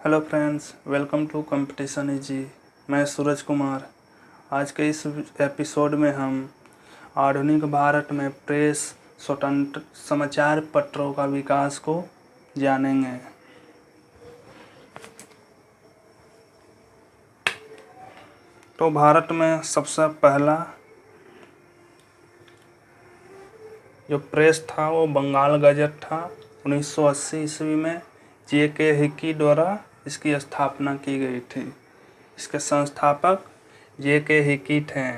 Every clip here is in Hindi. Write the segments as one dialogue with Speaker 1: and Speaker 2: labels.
Speaker 1: Hello friends, welcome to competition easy. मैं सूरज कुमार। आज के इस एपिसोड में हम आधुनिक भारत में प्रेस स्वतंत्र समाचार पत्रों का विकास को जानेंगे। तो भारत में सबसे पहला जो प्रेस था वो बंगाल गजट था। 1980 ईस्वी में J.K. हिकी द्वारा इसकी स्थापना की गई थी। इसके संस्थापक J.K. हिकी थे।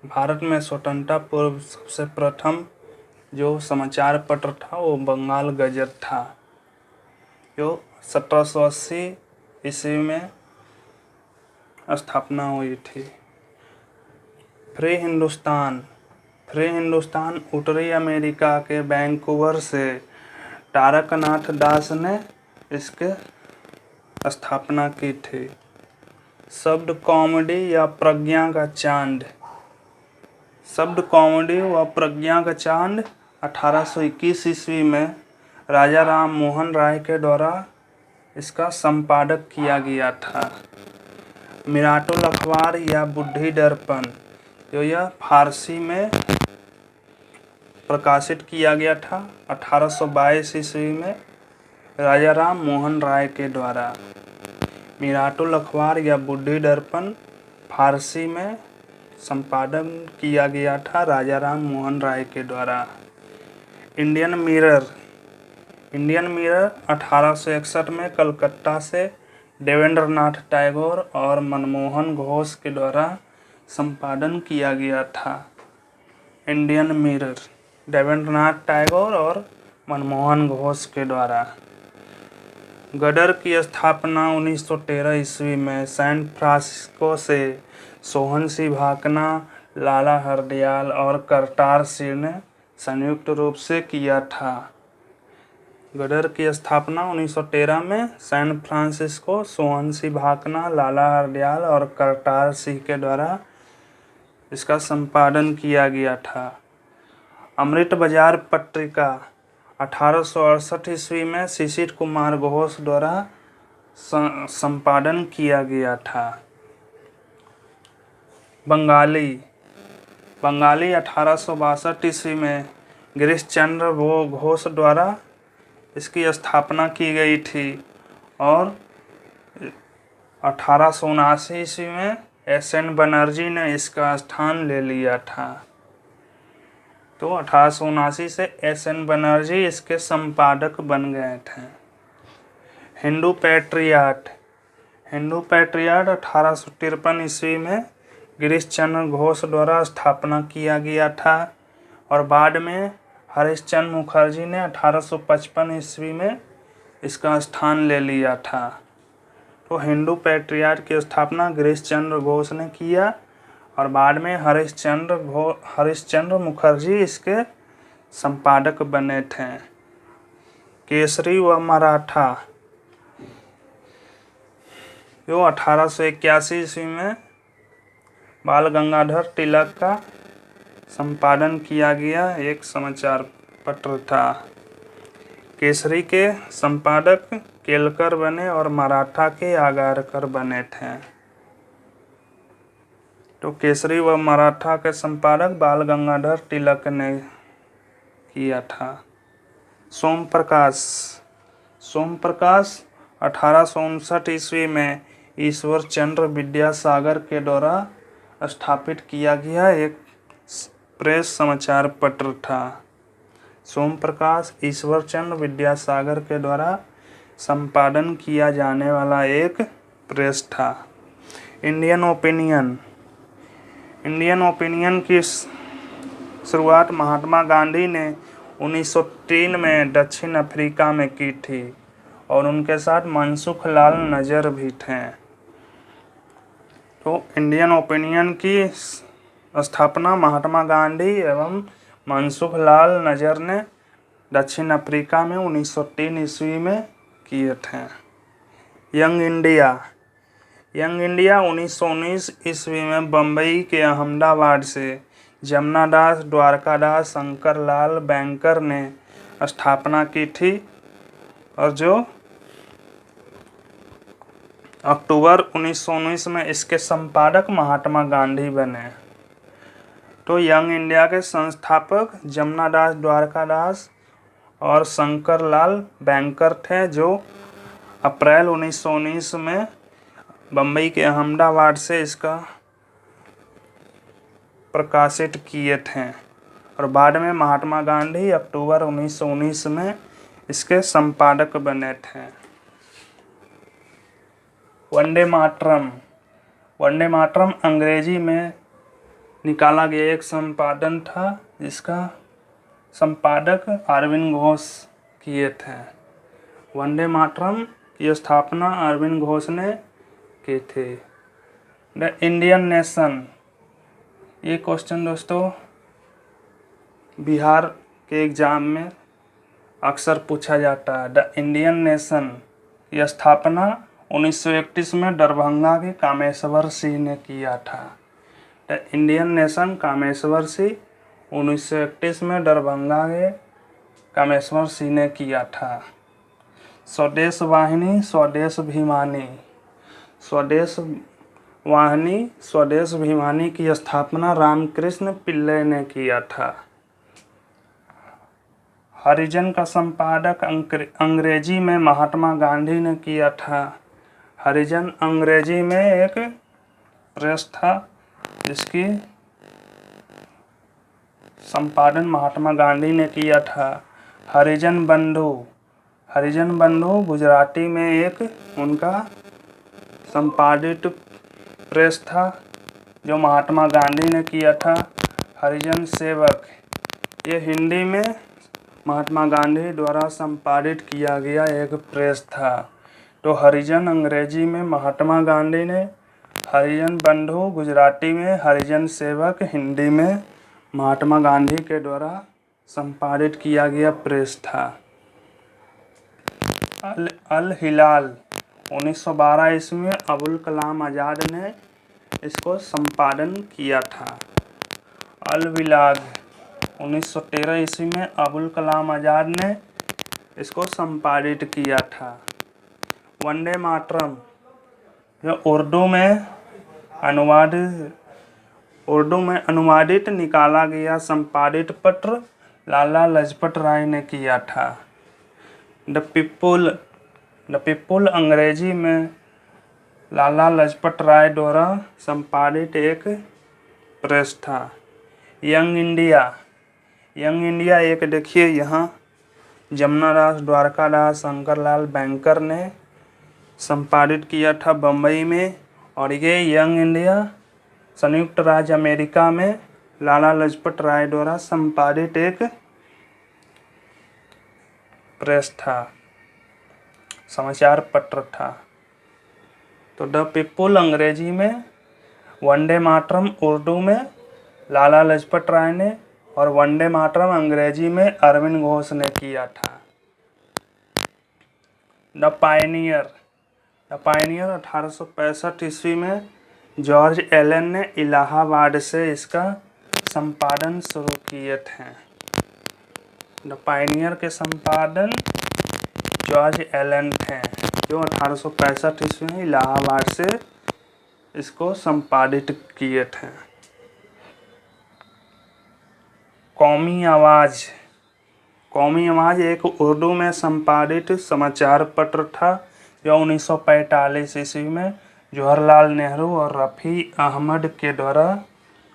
Speaker 1: भारत में स्वतंत्रता पूर्व सबसे प्रथम जो समाचार पत्र था वो बंगाल गजट था, जो 1780 ईस्वी में स्थापना हुई थी। फ्री हिंदुस्तान उत्तरी अमेरिका के वैंकूवर से तारकनाथ दास ने इसके स्थापना की थी। शब्द कॉमेडी व प्रज्ञा का चांद 1821 ईस्वी में राजा राम मोहन राय के द्वारा इसका संपादक किया गया था। मिराटुल अखबार या बुद्धि दर्पण जो यह फारसी में प्रकाशित किया गया था 1822 ईस्वी में राजा राम मोहन राय के द्वारा। मिराटुल अखबार या बुद्धि दर्पण फारसी में संपादन किया गया था राजा राम मोहन राय के द्वारा। इंडियन मिरर 1861 में कलकत्ता से देवेंद्रनाथ टैगोर और मनमोहन घोष के द्वारा संपादन किया गया था। इंडियन मिरर देवेंद्रनाथ टैगोर और मनमोहन घोष के द्वारा। गदर की स्थापना 1913 ईस्वी में सैन फ्रांसिस्को से सोहन सिंह भाकना, लाला हरदयाल और करतार सिंह ने संयुक्त रूप से किया था। गदर की स्थापना 1913 में सैन फ्रांसिस्को, सोहन सिंह भाकना, लाला हरदयाल और करतार सिंह के द्वारा इसका संपादन किया गया था। अमृत बाजार पत्रिका 1868 ईस्वी में शिशिर कुमार घोष द्वारा संपादन किया गया था। बंगाली 1862 ईस्वी में गिरीश चंद्र घोष द्वारा इसकी स्थापना की गई थी और 1879 ईस्वी में S.N. बनर्जी ने इसका स्थान ले लिया था। तो 1879 से S.N. बनर्जी इसके संपादक बन गए थे। हिंदू पैट्रियट 1853 ईस्वी में गिरीश चंद्र घोष द्वारा स्थापना किया गया था और बाद में हरिश्चंद्र मुखर्जी ने 1855 ईस्वी में इसका स्थान ले लिया था। तो हिंदू पैट्रियट की स्थापना गिरीश चंद्र घोष ने किया और बाद में हरिश्चंद्र मुखर्जी इसके संपादक बने थे। केसरी व मराठा जो 1881 ईस्वी में बाल गंगाधर तिलक का संपादन किया गया एक समाचार पत्र था। केसरी के संपादक केलकर बने और मराठा के आगरकर बने थे। तो केसरी व मराठा के संपादक बाल गंगाधर तिलक ने किया था। सोम प्रकाश 1859 ईस्वी में ईश्वर चंद्र विद्यासागर के द्वारा स्थापित किया गया एक प्रेस समाचार पत्र था। सोम प्रकाश ईश्वर चंद्र विद्यासागर के द्वारा संपादन किया जाने वाला एक प्रेस था। इंडियन ओपिनियन की शुरुआत महात्मा गांधी ने 1903 में दक्षिण अफ्रीका में की थी और उनके साथ मनसुख लाल नजर भी थे। तो इंडियन ओपिनियन की स्थापना महात्मा गांधी एवं मनसुख लाल नजर ने दक्षिण अफ्रीका में 1903 ईस्वी में किए थे। यंग इंडिया 1919 ईस्वी में बम्बई के अहमदाबाद से जमुना दास, द्वारकादास, शंकर लाल बैंकर ने स्थापना की थी और जो अक्टूबर 1919 में इसके संपादक महात्मा गांधी बने। तो यंग इंडिया के संस्थापक जमनादास द्वारकादास और शंकरलाल बैंकर थे, जो अप्रैल 1919 में बम्बई के अहमदाबाद से इसका प्रकाशित किए थे। और बाद में महात्मा गांधी अक्टूबर 1919 में इसके संपादक बने थे। वंदे मातरम। वंदे मातरम अंग्रेजी में निकाला गया एक संपादन था, जिसका संपादक अरविंद घोष किए थे। वंदे मातरम की स्थापना अरविंद घोष ने की थी। द इंडियन नेशन, ये क्वेश्चन दोस्तों बिहार के एग्जाम में अक्सर पूछा जाता है। द इंडियन नेशन की स्थापना 1931 में दरभंगा के कामेश्वर सिंह ने किया था। The Indian nation Kameshwar Singh 1931 में दरभंगा के कामेश्वर सिंह ने किया था। स्वदेश वाहिनी स्वदेश अभिमानी। स्वदेश वाहिनी स्वदेश अभिमानी की स्थापना रामकृष्ण पिल्लै ने किया था। हरिजन का संपादक अंग्रेजी में महात्मा गांधी ने किया था। हरिजन अंग्रेजी में एक प्रेस था, जिसकी संपादन महात्मा गांधी ने किया था। हरिजन बंधु। हरिजन बंधु गुजराती में एक उनका संपादित प्रेस था, जो महात्मा गांधी ने किया था। हरिजन सेवक, ये हिंदी में महात्मा गांधी द्वारा संपादित किया गया एक प्रेस था। तो हरिजन अंग्रेजी में महात्मा गांधी ने, हरिजन बंधु गुजराती में, हरिजन सेवक हिंदी में महात्मा गांधी के द्वारा संपादित किया गया प्रेस था। अल हिलाल 1912 ईस्वी में अबुल कलाम आज़ाद ने इसको संपादन किया था। अल विलाग 1913 ईस्वी में अबुल कलाम आज़ाद ने इसको संपादित किया था। वंदे मातरम, जो उर्दू में अनुवादित निकाला गया संपादित पत्र लाला लाजपत राय ने किया था। द पीपुल अंग्रेजी में लाला लाजपत राय द्वारा संपादित एक प्रेस था। यंग इंडिया एक देखिए यहाँ जमनादास द्वारकादास शंकरलाल बैंकर ने संपादित किया था बम्बई में। और ये यंग इंडिया संयुक्त राज्य अमेरिका में लाला लाजपत राय द्वारा संपादित एक प्रेस था, समाचार पत्र था। तो द पीपुल अंग्रेजी में, वंदे मातरम उर्दू में लाला लाजपत राय ने, और वंदे मातरम अंग्रेजी में अरविंद घोष ने किया था। द पायनियर 1865 ईस्वी में जॉर्ज एलन ने इलाहाबाद से इसका संपादन शुरू किए थे। द पायनियर के संपादन जॉर्ज एलन थे, जो 1865 ईस्वी में इलाहाबाद से इसको संपादित किए थे। कौमी आवाज़ एक उर्दू में संपादित समाचार पत्र था, जो 1945 ईस्वी में जवाहरलाल नेहरू और रफ़ी अहमद के द्वारा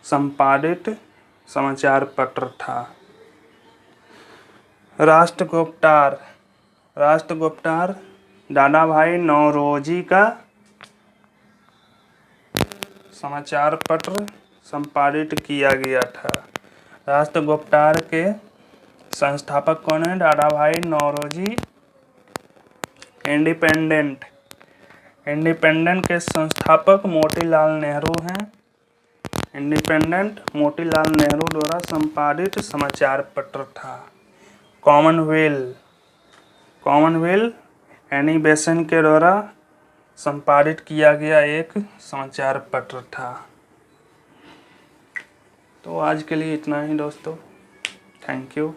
Speaker 1: संपादित समाचार पत्र था। राष्ट्रगुप्तार दादा भाई नौरोजी का समाचार पत्र संपादित किया गया था। राष्ट्रगुप्तार के संस्थापक कौन है? दादा भाई नौरोजी। इंडिपेंडेंट के संस्थापक मोतीलाल नेहरू हैं। इंडिपेंडेंट मोतीलाल नेहरू द्वारा संपादित समाचार पत्र था। कॉमनवेल्थ एनी बेसेंट के द्वारा संपादित किया गया एक समाचार पत्र था। तो आज के लिए इतना ही दोस्तों, थैंक यू।